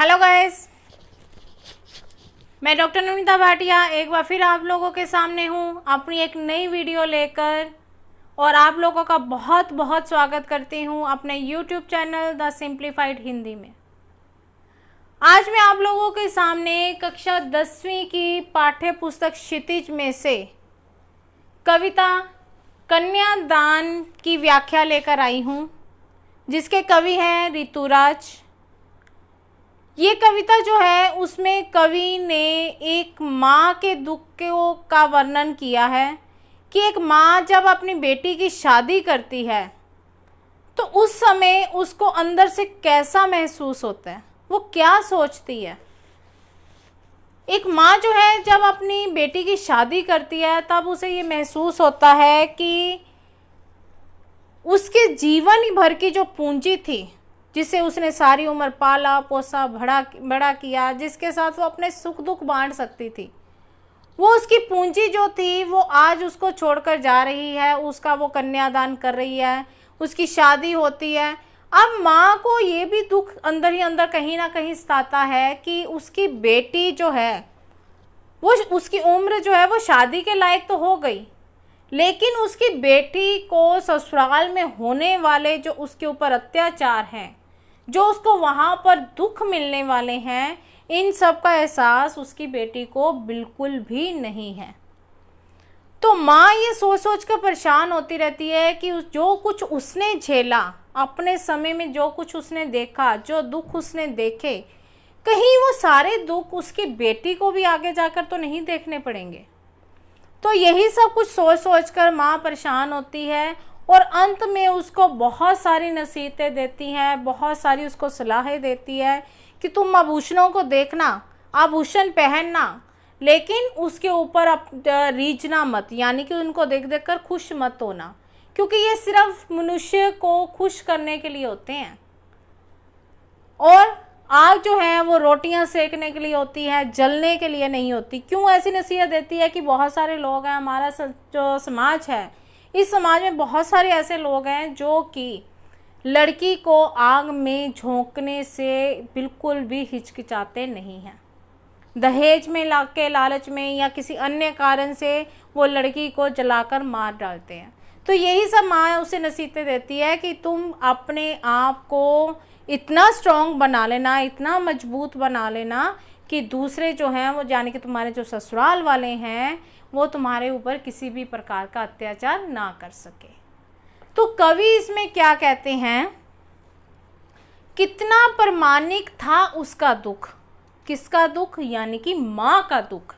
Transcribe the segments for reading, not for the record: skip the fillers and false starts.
Hello guys, मैं doctor Namita Bhatia एक बार फिर आप लोगों के सामने हूँ अपनी एक नई वीडियो लेकर। और आप लोगों का बहुत बहुत स्वागत करती हूँ अपने YouTube channel the simplified Hindi में। आज मैं आप लोगों के सामने कक्षा 10वीं की पाठ्य पुस्तक क्षितिज में से कविता कन्यादान की व्याख्या लेकर आई हूँ, जिसके कवि हैं ऋतुराज। ये कविता जो है उसमें कवि ने एक माँ के दुख का वर्णन किया है कि एक माँ जब अपनी बेटी की शादी करती है तो उस समय उसको अंदर से कैसा महसूस होता है, वो क्या सोचती है। एक माँ जो है जब अपनी बेटी की शादी करती है तब उसे ये महसूस होता है कि उसके जीवन भर की जो पूंजी थी, जिसे उसने सारी उम्र पाला पोसा बड़ा किया, जिसके साथ वो अपने सुख दुख बांट सकती थी, वो उसकी पूंजी जो थी वो आज उसको छोड़कर जा रही है। उसका वो कन्यादान कर रही है, उसकी शादी होती है। अब माँ को ये भी दुख अंदर ही अंदर कहीं ना कहीं सताता है कि उसकी बेटी जो है वो उसकी उम्र जो है वो शादी के लायक तो हो गई, लेकिन उसकी बेटी को ससुराल में होने वाले जो उसके ऊपर अत्याचार हैं, जो उसको वहाँ पर दुख मिलने वाले हैं, इन सब का एहसास उसकी बेटी को बिल्कुल भी नहीं है। तो माँ ये सोच सोच कर परेशान होती रहती है कि जो कुछ उसने झेला अपने समय में, जो कुछ उसने देखा, जो दुख उसने देखे, कहीं वो सारे दुख उसकी बेटी को भी आगे जाकर तो नहीं देखने पड़ेंगे। तो यही सब कुछ सोच सोच कर माँ परेशान होती है और अंत में उसको बहुत सारी नसीहतें देती हैं, बहुत सारी उसको सलाहें देती है कि तुम आभूषणों को देखना, आभूषण पहनना, लेकिन उसके ऊपर रीझना मत, यानी कि उनको देख देख कर खुश मत होना, क्योंकि ये सिर्फ मनुष्य को खुश करने के लिए होते हैं। और आग जो है वो रोटियां सेकने के लिए होती है, जलने के लिए नहीं होती। क्यों ऐसी नसीहत देती है कि बहुत सारे लोग हैं, हमारा जो समाज है, इस समाज में बहुत सारे ऐसे लोग हैं जो कि लड़की को आग में झोंकने से बिल्कुल भी हिचकिचाते नहीं हैं। दहेज में के लालच में या किसी अन्य कारण से वो लड़की को जलाकर मार डालते हैं। तो यही सब माँ उसे नसीहतें देती है कि तुम अपने आप को इतना स्ट्रॉन्ग बना लेना, इतना मजबूत बना लेना कि दूसरे जो हैं वो, यानी कि तुम्हारे जो ससुराल वाले हैं, वो तुम्हारे ऊपर किसी भी प्रकार का अत्याचार ना कर सके। तो कवि इसमें क्या कहते हैं, कितना प्रामाणिक था उसका दुख। किसका दुख? यानी कि माँ का दुख।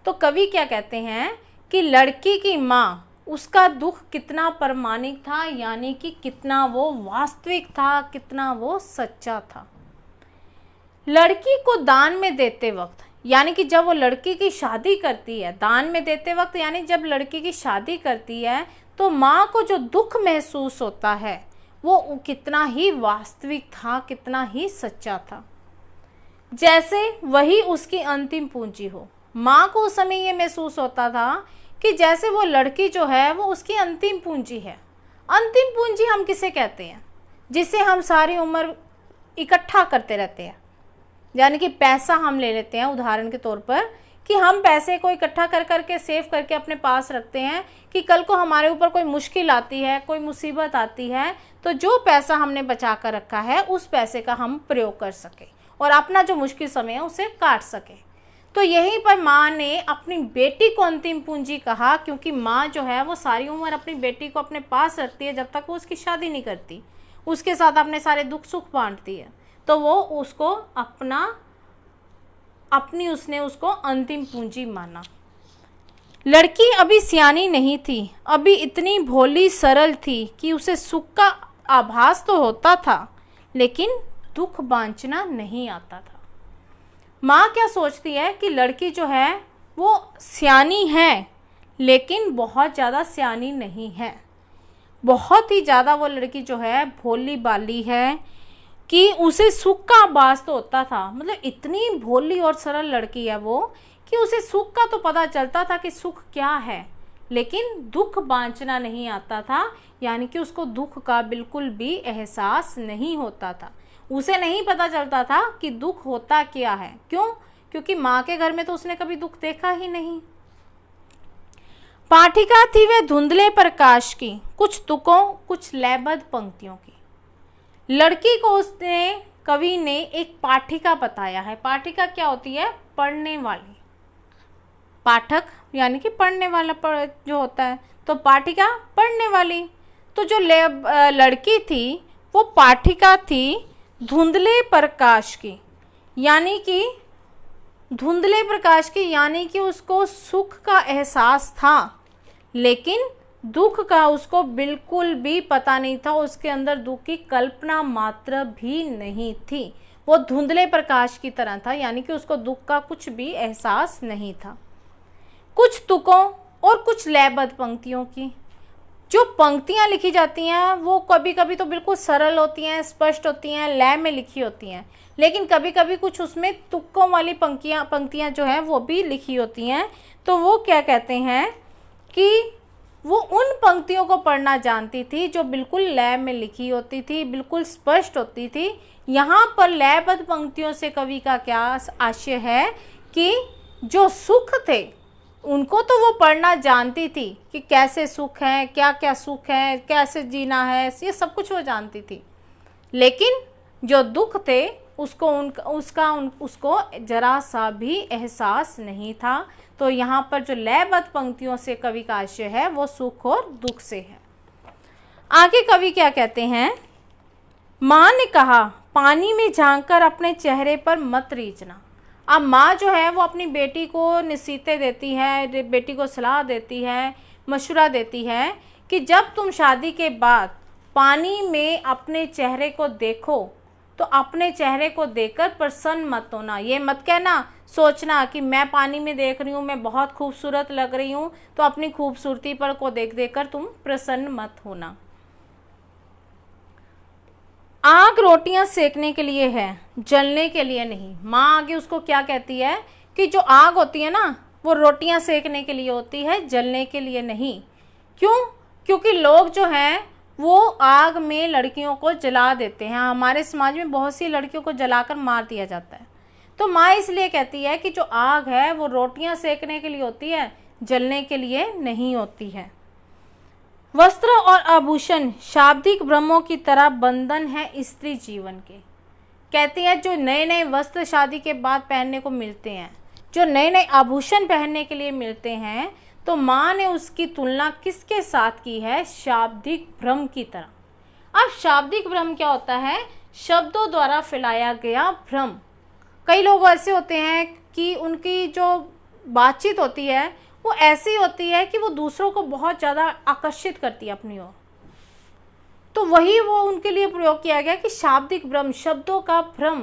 तो कवि क्या कहते हैं कि लड़की की माँ, उसका दुख कितना प्रामाणिक था, यानी कि कितना वो वास्तविक था, कितना वो सच्चा था। लड़की को दान में देते वक्त, यानी कि जब वो लड़की की शादी करती है, दान में देते वक्त यानी जब लड़की की शादी करती है, तो माँ को जो दुख महसूस होता है वो कितना ही वास्तविक था, कितना ही सच्चा था, जैसे वही उसकी अंतिम पूंजी हो। माँ को उस समय ये महसूस होता था कि जैसे वो लड़की जो है वो उसकी अंतिम पूंजी है। अंतिम पूंजी हम किसे कहते हैं? जिसे हम सारी उम्र इकट्ठा करते रहते हैं, यानी कि पैसा हम ले लेते हैं उदाहरण के तौर पर, कि हम पैसे को इकट्ठा कर करके सेव करके अपने पास रखते हैं कि कल को हमारे ऊपर कोई मुश्किल आती है, कोई मुसीबत आती है, तो जो पैसा हमने बचा कर रखा है उस पैसे का हम प्रयोग कर सके और अपना जो मुश्किल समय है उसे काट सके। तो यहीं पर माँ ने अपनी बेटी को अंतिम पूंजी कहा, क्योंकि माँ जो है वो सारी उम्र अपनी बेटी को अपने पास रखती है जब तक वो उसकी शादी नहीं करती, उसके साथ अपने सारे दुख सुख बांटती है। तो वो उसको उसने उसको अंतिम पूंजी माना। लड़की अभी सियानी नहीं थी, अभी इतनी भोली सरल थी कि उसे सुख का आभास तो होता था, लेकिन दुख बांचना नहीं आता था। माँ क्या सोचती है कि लड़की जो है वो सियानी है, लेकिन बहुत ज़्यादा सियानी नहीं है। बहुत ही ज़्यादा वो लड़की जो है भोली बाली है कि उसे सुख का आभास तो होता था। मतलब इतनी भोली और सरल लड़की है वो कि उसे सुख का तो पता चलता था कि सुख क्या है, लेकिन दुख बांचना नहीं आता था, यानी कि उसको दुख का बिल्कुल भी एहसास नहीं होता था। उसे नहीं पता चलता था कि दुख होता क्या है। क्यों? क्योंकि माँ के घर में तो उसने कभी दुख देखा ही नहीं। पाठिका थी वह धुंधले प्रकाश की, कुछ तुकों कुछ लयबद्ध पंक्तियों की। लड़की को उसने कवि ने एक पाठिका बताया है। पाठिका क्या होती है? पढ़ने वाली। पाठक यानी कि पढ़ने वाला जो होता है, तो पाठिका पढ़ने वाली। तो जो लड़की थी वो पाठिका थी धुंधले प्रकाश की, यानी कि धुंधले प्रकाश की, यानी कि उसको सुख का एहसास था लेकिन दुख का उसको बिल्कुल भी पता नहीं था। उसके अंदर दुख की कल्पना मात्र भी नहीं थी। वो धुंधले प्रकाश की तरह था, यानी कि उसको दुख का कुछ भी एहसास नहीं था। कुछ तुकों और कुछ लयबद्ध पंक्तियों की। जो पंक्तियाँ लिखी जाती हैं वो कभी कभी तो बिल्कुल सरल होती हैं, स्पष्ट होती हैं, लय में लिखी होती हैं, लेकिन कभी कभी कुछ उसमें तुक्कों वाली पंक्तियाँ जो हैं वो भी लिखी होती हैं। तो वो क्या कहते हैं कि वो उन पंक्तियों को पढ़ना जानती थी जो बिल्कुल लय में लिखी होती थी, बिल्कुल स्पष्ट होती थी। यहाँ पर लयबद्ध पंक्तियों से कवि का क्या आशय है कि जो सुख थे उनको तो वो पढ़ना जानती थी कि कैसे सुख है, क्या क्या सुख है, कैसे जीना है, ये सब कुछ वो जानती थी, लेकिन जो दुख थे उसको जरा सा भी एहसास नहीं था। तो यहाँ पर जो लयबद्ध पंक्तियों से कवि का आशय है वो सुख और दुख से है। आगे कवि क्या कहते हैं? माँ ने कहा, पानी में झांककर अपने चेहरे पर मत रीझना। अब माँ जो है वो अपनी बेटी को नसीहतें देती है, बेटी को सलाह देती है, मशवरा देती है कि जब तुम शादी के बाद पानी में अपने चेहरे को देखो तो अपने चेहरे को देखकर प्रसन्न मत होना। ये मत कहना, सोचना कि मैं पानी में देख रही हूँ, मैं बहुत खूबसूरत लग रही हूँ, तो अपनी खूबसूरती पर को देख देख कर तुम प्रसन्न मत होना। आग रोटियां सेकने के लिए है, जलने के लिए नहीं। माँ आगे उसको क्या कहती है कि जो आग होती है ना वो रोटियां सेकने के लिए होती है, जलने के लिए नहीं। क्यों? क्योंकि लोग जो हैं वो आग में लड़कियों को जला देते हैं। हमारे समाज में बहुत सी लड़कियों को जलाकर मार दिया जाता है। तो माँ इसलिए कहती है कि जो आग है वो रोटियां सेकने के लिए होती है, जलने के लिए नहीं होती है। वस्त्र और आभूषण शाब्दिक भ्रमों की तरह बंधन है स्त्री जीवन के। कहती है जो नए नए वस्त्र शादी के बाद पहनने को मिलते हैं, जो नए नए आभूषण पहनने के लिए मिलते हैं, तो माँ ने उसकी तुलना किसके साथ की है? शाब्दिक भ्रम की तरह। अब शाब्दिक भ्रम क्या होता है? शब्दों द्वारा फैलाया गया भ्रम। कई लोग ऐसे होते हैं कि उनकी जो बातचीत होती है वो ऐसी होती है कि वो दूसरों को बहुत ज़्यादा आकर्षित करती है अपनी ओर। तो वही वो उनके लिए प्रयोग किया गया कि शाब्दिक भ्रम, शब्दों का भ्रम,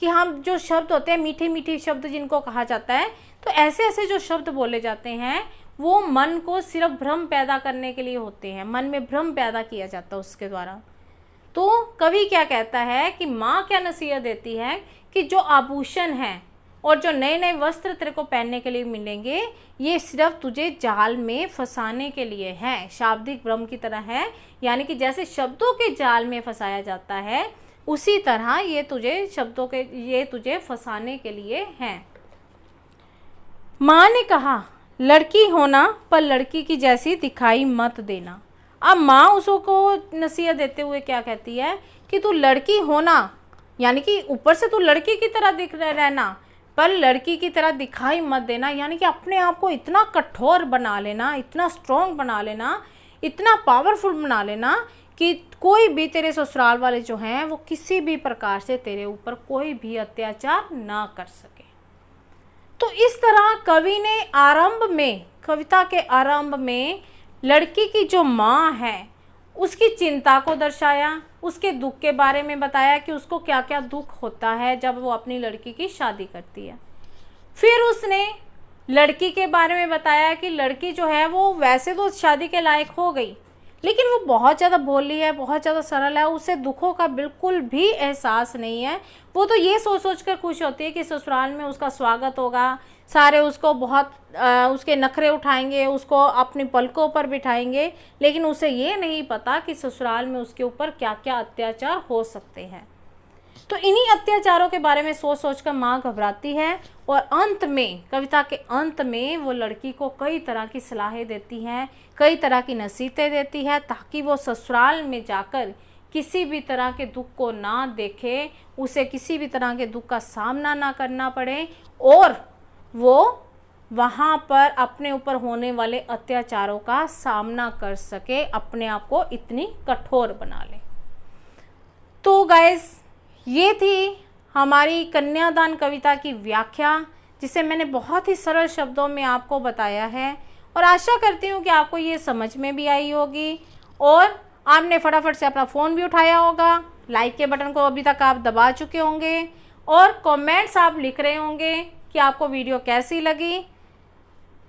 कि हम जो शब्द होते हैं मीठे मीठे शब्द जिनको कहा जाता है, तो ऐसे ऐसे जो शब्द बोले जाते हैं वो मन को सिर्फ भ्रम पैदा करने के लिए होते हैं, मन में भ्रम पैदा किया जाता है उसके द्वारा। तो कवि क्या कहता है कि माँ क्या नसीहत देती है कि जो आभूषण हैं और जो नए नए वस्त्र तेरे को पहनने के लिए मिलेंगे ये सिर्फ तुझे जाल में फंसाने के लिए है, शाब्दिक भ्रम की तरह है। यानी कि जैसे शब्दों के जाल में फंसाया जाता है उसी तरह ये तुझे फंसाने के लिए हैं। माँ ने कहा, लड़की होना पर लड़की की जैसी दिखाई मत देना। अब माँ उसको नसीहत देते हुए क्या कहती है कि तू लड़की होना, यानी कि ऊपर से तू लड़की की तरह दिख रहना पर लड़की की तरह दिखाई मत देना। यानी कि अपने आप को इतना कठोर बना लेना, इतना स्ट्रॉन्ग बना लेना, इतना पावरफुल बना लेना कि कोई भी तेरे ससुराल वाले जो हैं वो किसी भी प्रकार से तेरे ऊपर कोई भी अत्याचार ना कर सके। तो इस तरह कवि ने कविता के आरंभ में लड़की की जो माँ है उसकी चिंता को दर्शाया, उसके दुख के बारे में बताया कि उसको क्या क्या दुख होता है जब वो अपनी लड़की की शादी करती है। फिर उसने लड़की के बारे में बताया कि लड़की जो है वो वैसे तो शादी के लायक हो गई लेकिन वो बहुत ज़्यादा भोली है, बहुत ज़्यादा सरल है, उसे दुखों का बिल्कुल भी एहसास नहीं है। वो तो ये सोच कर खुश होती है कि ससुराल में उसका स्वागत होगा, सारे उसको बहुत उसके नखरे उठाएंगे, उसको अपनी पलकों पर बिठाएंगे, लेकिन उसे ये नहीं पता कि ससुराल में उसके ऊपर क्या क्या अत्याचार हो सकते हैं। तो इन्हीं अत्याचारों के बारे में सोच सोच कर माँ घबराती है और अंत में, कविता के अंत में, वो लड़की को कई तरह की सलाहें देती है, कई तरह की नसीहतें देती है, ताकि वो ससुराल में जाकर किसी भी तरह के दुख को ना देखे, उसे किसी भी तरह के दुख का सामना ना करना पड़े और वो वहाँ पर अपने ऊपर होने वाले अत्याचारों का सामना कर सके, अपने आप को इतनी कठोर बना ले। तो गाइस, ये थी हमारी कन्यादान कविता की व्याख्या, जिसे मैंने बहुत ही सरल शब्दों में आपको बताया है और आशा करती हूँ कि आपको ये समझ में भी आई होगी और आपने फटाफट से अपना फ़ोन भी उठाया होगा, लाइक के बटन को अभी तक आप दबा चुके होंगे और कमेंट्स आप लिख रहे होंगे कि आपको वीडियो कैसी लगी।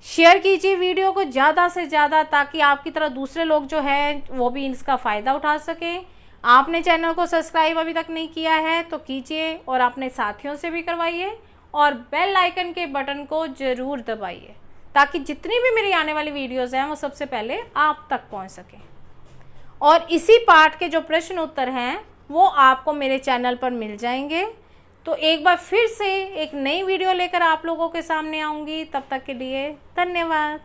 शेयर कीजिए वीडियो को ज़्यादा से ज़्यादा, ताकि आपकी तरह दूसरे लोग जो हैं वो भी इसका फ़ायदा उठा सकें। आपने चैनल को सब्सक्राइब अभी तक नहीं किया है तो कीजिए और अपने साथियों से भी करवाइए और बेल आइकन के बटन को ज़रूर दबाइए, ताकि जितनी भी मेरी आने वाली वीडियोज़ हैं वो सबसे पहले आप तक पहुँच सकें। और इसी पाठ के जो प्रश्न उत्तर हैं वो आपको मेरे चैनल पर मिल जाएंगे। तो एक बार फिर से एक नई वीडियो लेकर आप लोगों के सामने आऊँगी। तब तक के लिए धन्यवाद।